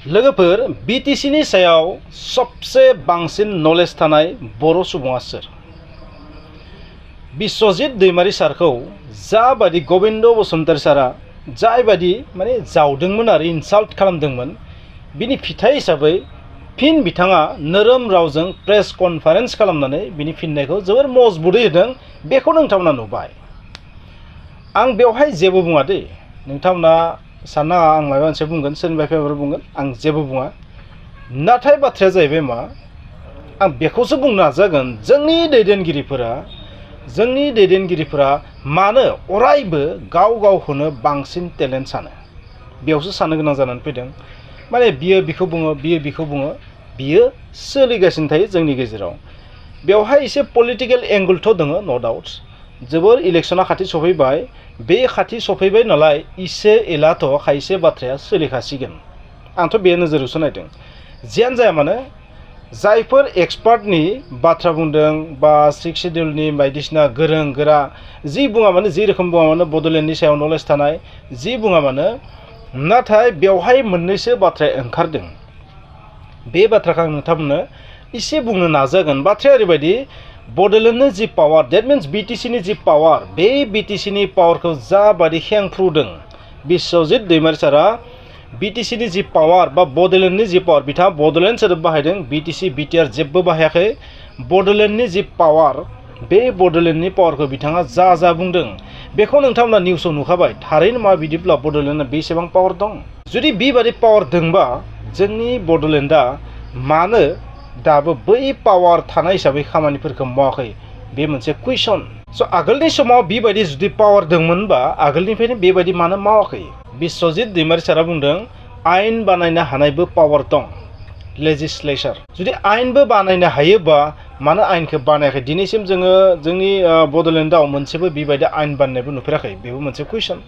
लोगोफोर बिटिसिनि सायाव सबसे बांसिन नलेज थानाय बर' सुबुङा सोर? बिस्वजित दैमारी सारखौ जाबादि गबिन्द बसुमतारी सारा जायबादि माने जावदोंमोन आरो इनसाल्ट खालामदोंमोन बिनि फिथाइ हिसाबै फिन बिथाङा नोरोम रावजों प्रेस कनफारेन्स खालामनानै बिनि फिननायखौ जोबोर मजबुतै होदों। बेखौ नोंथांमोना नुबाय। आं बेवहाय जेबो बुङा दे, नोंथांमोना साननाङा आं माबा मोनसे बुंगोन, सोरनिबा फेभर बुंगोन, आं जेबो बुङा। नाथाय बाथ्राया जाहैबाय मा, आं बेखौसो बुंनो नाजागोन जोंनि दैदेनगिरिफोरा मानो अरायबो गाव गावखौनो बांसिन टेलेन्ट सानो, बेयावसो साननो गोनां जानानै फैदों। माने बियो बिखौ बुङो, बियो बिखौ बुङो, बियो सोलिगासिनो थायो जोंनि गेजेराव। बेवहाय एसे पलिटिकेल एंगलथ' दङ, नो डाउट। जोबोर इलेक्शना खाथि सफैबाय, बे खाथि सफैबाय नालाय इसे एलाथ' खायसे बाथ्राया सोलिखासिगोन। आंथ' बे नोजोरावसो नायदों। जियानो जाया मानो जायफोर एक्सपार्टनि बाथ्रा बुंदों बा सिक्स शिडिउलनि बायदिसिना गोरों गोरा जि बुङा मानो, जि रोखोम बुङा मानो, बड'लेण्डनि सायाव नलेज थानाय जि बुङा मानो, नाथाय बेवहाय मोननैसो बाथ्राया ओंखारदों। बे बाथ्राखौ आं नोंथांमोननो एसे बुंनो नाजागोन। बाथ्राया ओरैबायदि, बड'लेण्डनि जि पावार, डेट मिन्स बिटिसिनि जि पावार, बे बिटिसिनि पावारखौ जाबादि खेंफ्रुदों बिस्वजित दैमारी सारा, बिटिसिनि जि पावार बा बड'लेण्डनि जि पावार, बिथाङा बड'लेण्ड सोदोब बाहायदों, बिटिसि बिटिआर जेबो बाहायाखै। बड'लेण्डनि जि पावार, बे बड'लेण्डनि पावारखौ बिथाङा जा बुंदों बेखौ नोंथांमोना निउसाव नुखाबाय। थारैनो मा बिदिब्ला बड'लेण्डआ बेसेबां पावार दं? जुदि बेबादि पावार दंबा जोंनि बड'लेण्डआ मानो दाबो बै पावार थानाय हिसाबै खामानिफोरखौ मावाखै? बे मोनसे कुइसन। स' आगोलनि समाव बेबायदि जुदि पावार दंमोनबा आगोलनिफ्रायनो बेबायदि मानो मावाखै? बिस्वजित दैमारी सारा बुंदों आयेन बानायनो हानायबो पावार दं, लेजिस्लेचार। जुदि आयेनबो बानायनो हायोबा मानो आयेनखौ बानायाखै? दिनैसिम जोङो जोंनि बड'लेण्डआव मोनसेबो बेबायदि आयेन बानायनायबो नुफेराखै। बेबो मोनसे कुइसन।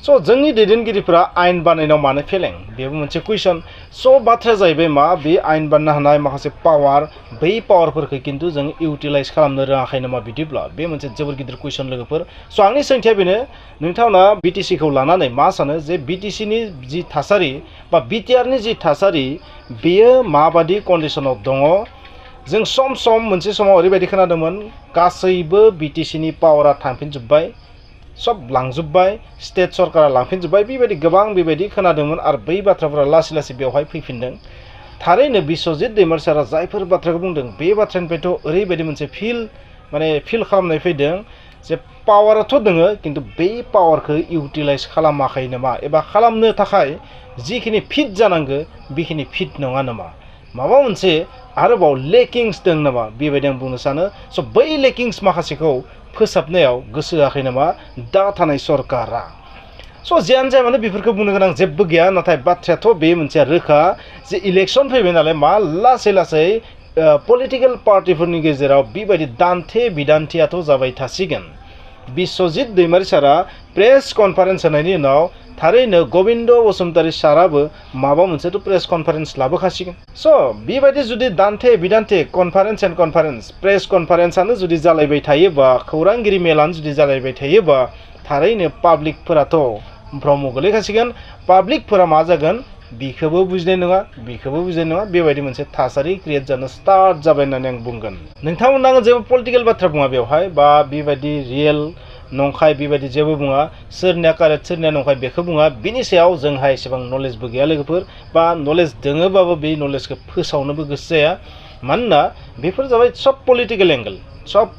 स' जोंनि दैदेनगिरिफोरा आयेन बानायनायाव मानो फेलें? बेबो मोनसे कुइसन। स' बाथ्राया जाहैबाय मा, बे आयेन बानायनो हानाय माखासे पावार, बै पावारफोरखौ खिन्थु जों इउटिलाइज खालामनो रोङाखै नामा बिदिब्ला? बे मोनसे जोबोर गिदिर कुइसन लोगोफोर। स' आंनि सोंथिया बेनो, नोंथांमोना बिटिसिखौ लानानै मा सानो जे बिटिसिनि जि थासारि बा बिटिआरनि जि थासारि बेयो माबादि कन्डिसनाव दङ? जों सम सम मोनसे समाव ओरैबायदि खोनादोंमोन गासैबो बिटिसिनि पावारा थांफिनजोब्बाय, सब लांजोब्बाय, स्टेट सरकारा लांफिनजोब्बाय, बेबायदि गोबां बेबायदि खोनादोंमोन। आरो बै बाथ्राफोरा लासै लासै बेवहाय फैफिनदों। थारैनो बिस्वजित दैमारी सारा जायफोर बाथ्राखौ बुंदों बे बाथ्रानिफ्रायथ' ओरैबायदि मोनसे फिल खालामनाय फैदों जे पावाराथ' दोङो, खिन्थु बै पावारखौ इउटिलाइज खालामाखै नामा, एबा खालामनो थाखाय जिखिनि फिट जानांगौ बेखिनि फिट नङा नामा? माबा मोनसे आरोबाव लेकिंस दं नामा? बेबायदि आं बुंनो सानो। स' बै लेकिंस माखासेखौ फोसाबनायाव गोसो होआखै नामा दा थानाय सरकारा? स' जियानो जाया मानो बेफोरखौ बुंनो गोनां जेबो गैया। नाथाय बाथ्रायाथ' बे मोनसे रोखा जे इलेक्सन फैबाय नालाय मा लासै लासै पलिटिकेल पार्टिफोरनि गेजेराव बेबायदि दान्थे बिदान्थियाथ' जाबाय थासिगोन। बिस्वजित दैमारी सारा प्रेस कनफारेन्स होनायनि उनाव थारैनो गबिन्द बसुमतारी साराबो माबा मोनसेथ' प्रेस कनफारेन्स लाबोखासिगोन। स' बेबायदि जुदि दान्थे बिदान्थे कनफारेन्स प्रेस कनफारेन्सआनो जुदि जालायबाय थायोबा, खौरांगिरि मेलानो जुदि जालायबाय थायोबा, थारैनो पाब्लिकफोराथ' भ्रम गोलैखासिगोन। पाब्लिकफोरा मा जागोन? बिखौबो बुजिनाय नङा, बिखौबो बुजिनाय नङा, बेबायदि मोनसे थासारि क्रिएट जानो स्टार्ट जाबाय होननानै आं बुंगोन। नोंथांमोना आङो जेबो पलिटिकेल बाथ्रा बुङा बेवहाय, बा बेबायदि रियेल नंखाय बेबायदि जेबो बुङा, सोरनिया कारेक्ट सोरनिया नंखाय बेखौ बुङा। बिनि सायाव जोंहा एसेबां नलेजबो गैया लोगोफोर, बा नलेज दोङोबाबो बे नलेजखौ फोसावनोबो गोसो जाया। मानोना बेफोर जाबाय सब पलिटिकेल एंगल, सब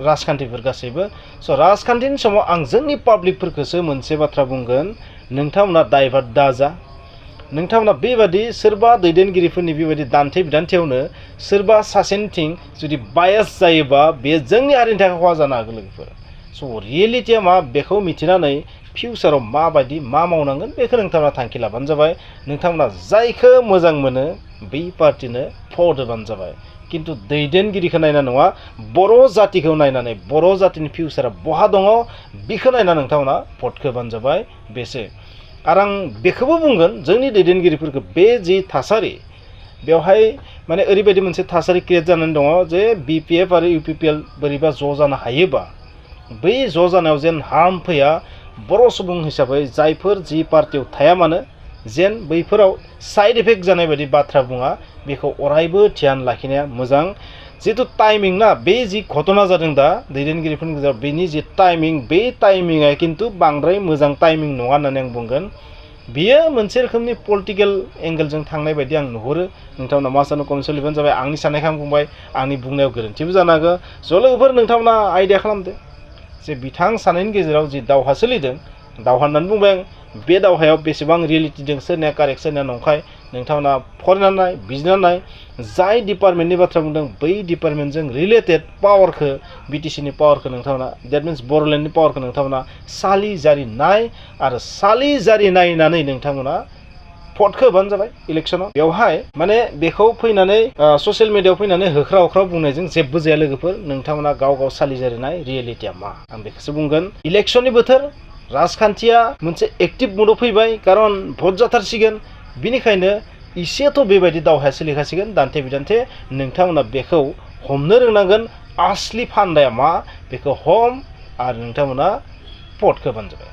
राजखान्थिफोर गासैबो। स' राजखान्थिनि समाव आं जोंनि पाब्लिकफोरखौसो मोनसे बाथ्रा बुंगोन, नोंथांमोना डाइभार्ट दाजा। नोंथांमोना बेबादि सोरबा दैदेनगिरिफोरनि बेबायदि दान्थे बिदान्थियावनो सोरबा सासेनिथिं जुदि बायास जायोबा बे जोंनि हारिनि थाखाय खहा जानो हागौ लोगोफोर। स' रियेलिटिया मा बेखौ मिथिनानै फिउचाराव माबायदि मा मावनांगोन बेखौ नोंथांमोना थांखि लाबानो जाबाय। नोंथांमोना जायखौ मोजां मोनो बै पार्टिनो भट होबानो जाबाय। खिन्थु दैदेनगिरिखौ नायना नङा, बर' जातिखौ नायनानै, बर' जातिनि फिउचारा बहा दङ बेखौ नायना नोंथांमोना भटखौ होबानो जाबाय। बेसो। आरो आं बेखौबो बुंगोन जोंनि दैदेनगिरिफोरखौ, बे जि थासारि बेवहाय माने ओरैबायदि मोनसे थासारि क्रिएट जानानै दङ जे बिपिएफ आरो इउपिपिएल बोरैबा ज' जानो हायोबा बै ज' जानायाव जेन हार्म फैया, बर' सुबुं हिसाबै जायफोर जि पार्टियाव थाया मानो जेन बैफोराव साइड इफेक्ट जानाय बायदि बाथ्रा बुङा बेखौ अरायबो ध्यान लाखिनाया मोजां जितु टाइमिं ना बे जि घटना जादों दा दैदेनगिरिफोरनि गेजेराव बेनि जि टाइमिं बे टाइमिंआ खिन्थु बांद्राय मोजां टाइमिं नङा होननानै आं बुंगोन बियो मोनसे रोखोमनि पलिटिकेल एंगेलजों थांनाय बायदि आं नुहुरो नोंथांमोना मा सानो कमेन्ट लिरबानो जाबाय आंनि साननायखौ आं बुंबाय आंनि बुंनायाव गोरोन्थिबो जानो हागौ ज' लोगोफोर नोंथांमोना आइडिया खालामदो जे बिथां सानैनि गेजेराव जि दावहा सोलिदों दावहा होननानै बुंबाय आं बे दावहायाव बेसेबां रियेलिटि दं सोरनिया कारेक्ट सोरनिया नंखाय नोंथांमोना फरायनानै नाय बिजिरनानै नाय जाय डिपार्टमेन्टनि बाथ्रा बुंदों बै डिपार्टमेन्टजों रिलेटेड पावारखौ बिटिसिनि पावारखौ नोंथांमोना देट मिन्स बर'लेण्डनि पावारखौ नोंथांमोना सालि जारि नाय आरो सालि जारि नायनानै नोंथांमोना भटखौ होबानो जाबाय इलेक्सनाव बेवहाय माने बेखौ फैनानै ससियेल मिडियायाव फैनानै होख्रा होख्रा बुंनायजों जेबो जाया लोगोफोर नोंथांमोना गाव गाव सालि जारि नाय रियेलिटिया मा आं बेखौसो बुंगोन इलेक्सननि बोथोर राजखान्थिया मोनसे एक्टिभ मुडआव फैबाय खारन भट जाथारसिगोन बिनिखायनो इसेथ' बेबायदि दावहाया सोलिखासिगोन दान्थे बिदान्थे नोंथांमोना बेखौ हमनो रोंनांगोन आसलि फान्दाया मा बेखौ हम आरो नोंथांमोना भटखौ होबानो जाबाय